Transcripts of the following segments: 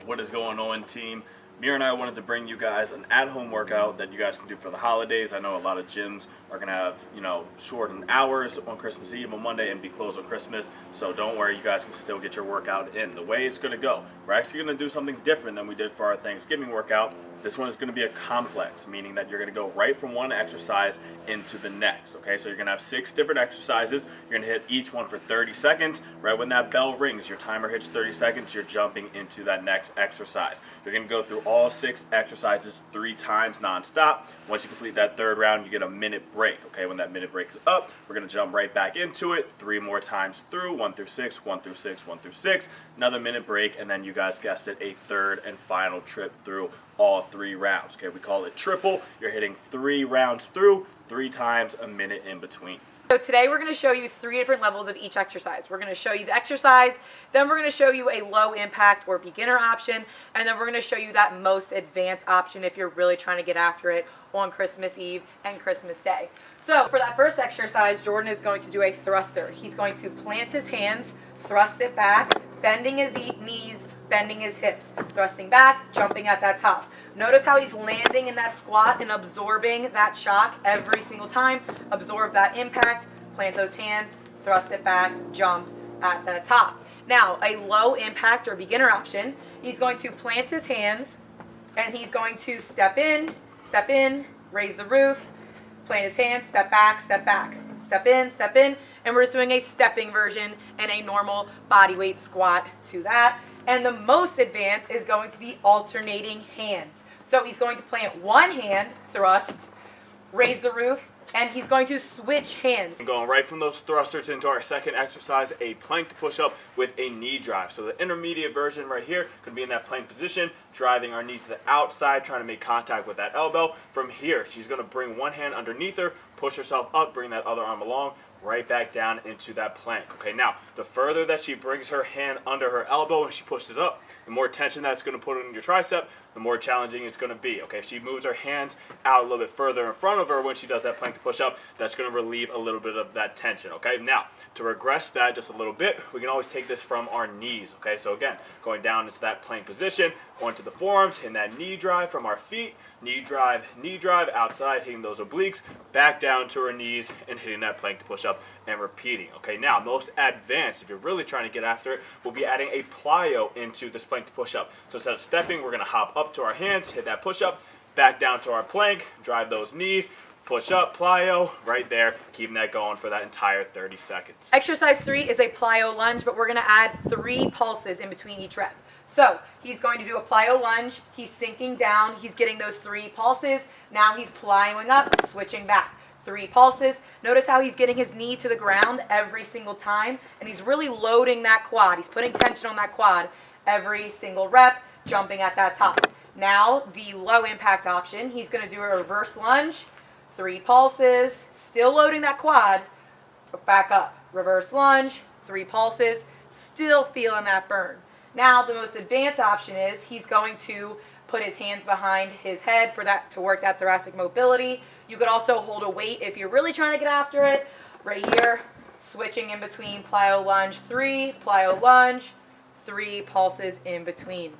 What is going on, team? Mir and I wanted to bring you guys an at-home workout that you guys can do for the holidays. I know a lot of gyms are going to have, shortened hours on Christmas Eve on Monday and be closed on Christmas. So don't worry, you guys can still get your workout in. The way it's going to go, we're actually going to do something different than we did for our Thanksgiving workout. This one is going to be a complex, meaning that you're going to go right from one exercise into the next. Okay, so you're going to have 6 different exercises. You're going to hit each one for 30 seconds. Right when that bell rings, your timer hits 30 seconds, you're jumping into that next exercise. You're going to go through all 6 exercises 3 times non-stop. Once you complete that 3rd round, you get a minute break. Okay, when that minute break is up, we're going to jump right back into it 3 more times through, 1 through 6, 1 through 6, 1 through 6, another minute break, and then you guys guessed it, a 3rd and final trip through all 3 rounds. Okay, we call it triple. You're hitting 3 rounds through, 3 times a minute in between. So today we're going to show you 3 different levels of each exercise. We're going to show you the exercise, then we're going to show you a low impact or beginner option, and then we're going to show you that most advanced option if you're really trying to get after it on Christmas Eve and Christmas Day. So for that first exercise, Jordan is going to do a thruster. He's going to plant his hands, thrust it back, bending his knees, bending his hips, thrusting back, jumping at that top. Notice how he's landing in that squat and absorbing that shock every single time. Absorb that impact, plant those hands, thrust it back, jump at the top. Now, a low impact or beginner option, he's going to plant his hands and he's going to step in, raise the roof, plant his hands, step back, step in, and we're just doing a stepping version and a normal body weight squat to that. And the most advanced is going to be alternating hands. So he's going to plant one hand, thrust, raise the roof, and he's going to switch hands. I'm going right from those thrusters into our second exercise, a plank push-up with a knee drive. So the intermediate version right here could be in that plank position, driving our knee to the outside, trying to make contact with that elbow. From here, she's going to bring one hand underneath her, push herself up, bring that other arm along, right back down into that plank. Okay, now the further that she brings her hand under her elbow and she pushes up, the more tension that's going to put on your tricep, the more challenging it's going to be. Okay, if she moves her hands out a little bit further in front of her when she does that plank to push up, that's going to relieve a little bit of that tension. Okay, now to regress that just a little bit, we can always take this from our knees. Okay, so again, going down into that plank position, onto the forearms, in that knee drive from our feet, knee drive, outside, hitting those obliques, back down to our knees and hitting that plank to push up and repeating. Okay, now most advanced, if you're really trying to get after it, we'll be adding a plyo into this plank to push up. So instead of stepping, we're going to hop up to our hands, hit that push up, back down to our plank, drive those knees, push up, plyo, right there, keeping that going for that entire 30 seconds. Exercise 3 is a plyo lunge, but we're going to add 3 pulses in between each rep. So he's going to do a plyo lunge, he's sinking down, he's getting those 3 pulses, now he's plyoing up, switching back. 3 pulses. Notice how he's getting his knee to the ground every single time, and he's really loading that quad. He's putting tension on that quad every single rep, jumping at that top. Now, the low impact option, he's going to do a reverse lunge, 3 pulses, still loading that quad, back up. Reverse lunge, 3 pulses, still feeling that burn. Now, the most advanced option is he's going to put his hands behind his head for that to work that thoracic mobility. You could also hold a weight if you're really trying to get after it. Right here, switching in between plyo lunge 3, plyo lunge, 3 pulses in between.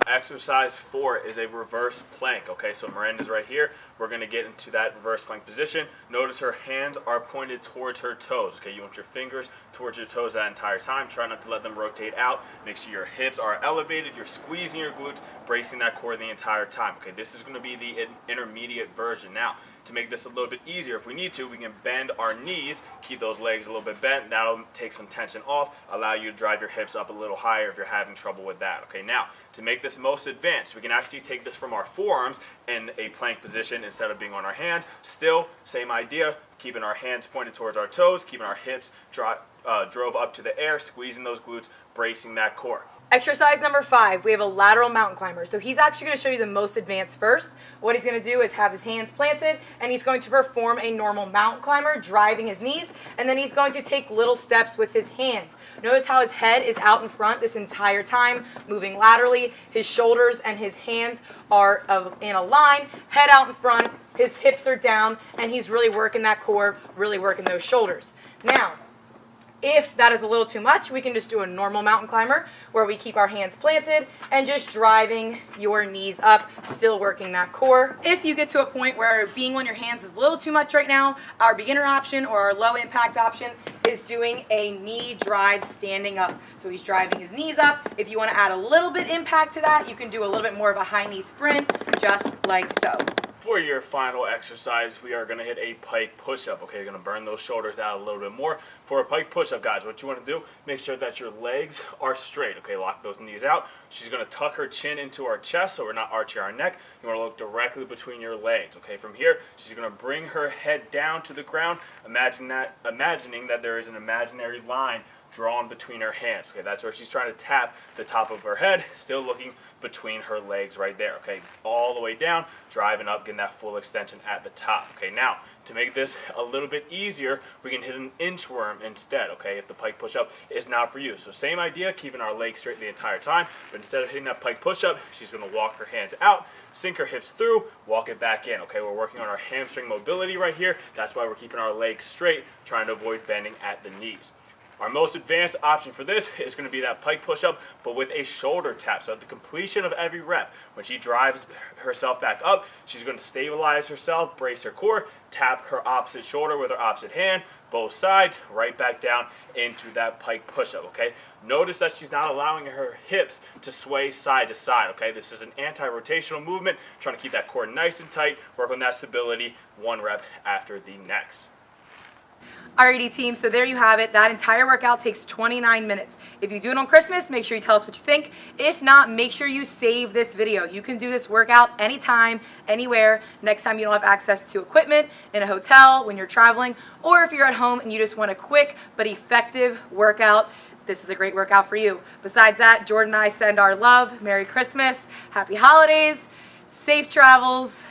Exercise 4 is a reverse plank. Okay, so Miranda's right here. We're going to get into that reverse plank position. Notice her hands are pointed towards her toes. Okay, you want your fingers towards your toes that entire time. Try not to let them rotate out. Make sure your hips are elevated. You're squeezing your glutes, bracing that core the entire time. Okay, this is going to be the intermediate version. Now, to make this a little bit easier, if we need to, we can bend our knees, keep those legs a little bit bent. That'll take some tension off, allow you to drive your hips up a little higher if you're having trouble with that. Okay, now, to make this most advanced, we can actually take this from our forearms in a plank position instead of being on our hands. Still, same idea, keeping our hands pointed towards our toes, keeping our hips drove up to the air, squeezing those glutes, bracing that core. Exercise number 5, we have a lateral mountain climber. So he's actually going to show you the most advanced first. What he's going to do is have his hands planted, and he's going to perform a normal mountain climber, driving his knees, and then he's going to take little steps with his hands. Notice how his head is out in front this entire time, moving laterally. His shoulders and his hands are in a line, head out in front, his hips are down, and he's really working that core, really working those shoulders. Now, If that is a little too much, we can just do a normal mountain climber where we keep our hands planted and just driving your knees up, still working that core. If you get to a point where being on your hands is a little too much right now, our beginner option or our low impact option is doing a knee drive standing up. So he's driving his knees up. If you want to add a little bit impact to that, you can do a little bit more of a high knee sprint, just like so. For your final exercise, we are going to hit a pike push-up. Okay, you're going to burn those shoulders out a little bit more. For a pike push-up, guys, what you want to do, make sure that your legs are straight. Okay, lock those knees out. She's going to tuck her chin into our chest so we're not arching our neck. You want to look directly between your legs. Okay, from here, she's going to bring her head down to the ground, imagining that there is an imaginary line drawn between her hands. Okay, that's where she's trying to tap the top of her head, still looking between her legs right there. Okay, all the way down, driving up, getting that full extension at the top. Okay, now to make this a little bit easier, we can hit an inchworm instead. Okay, if the pike push-up is not for you. So same idea, keeping our legs straight the entire time, but instead of hitting that pike push-up, she's going to walk her hands out, sink her hips through, walk it back in. Okay, we're working on our hamstring mobility right here. That's why we're keeping our legs straight, trying to avoid bending at the knees. Our most advanced option for this is going to be that pike push-up, but with a shoulder tap. So at the completion of every rep, when she drives herself back up, she's going to stabilize herself, brace her core, tap her opposite shoulder with her opposite hand, both sides, right back down into that pike push-up, okay? Notice that she's not allowing her hips to sway side to side, okay? This is an anti-rotational movement, trying to keep that core nice and tight, work on that stability, one rep after the next. Alrighty team, so there you have it. That entire workout takes 29 minutes. If you do it on Christmas, make sure you tell us what you think. If not, make sure you save this video. You can do this workout anytime, anywhere, next time you don't have access to equipment, in a hotel, when you're traveling, or if you're at home and you just want a quick but effective workout, this is a great workout for you. Besides that, Jordan and I send our love. Merry Christmas, Happy Holidays, safe travels.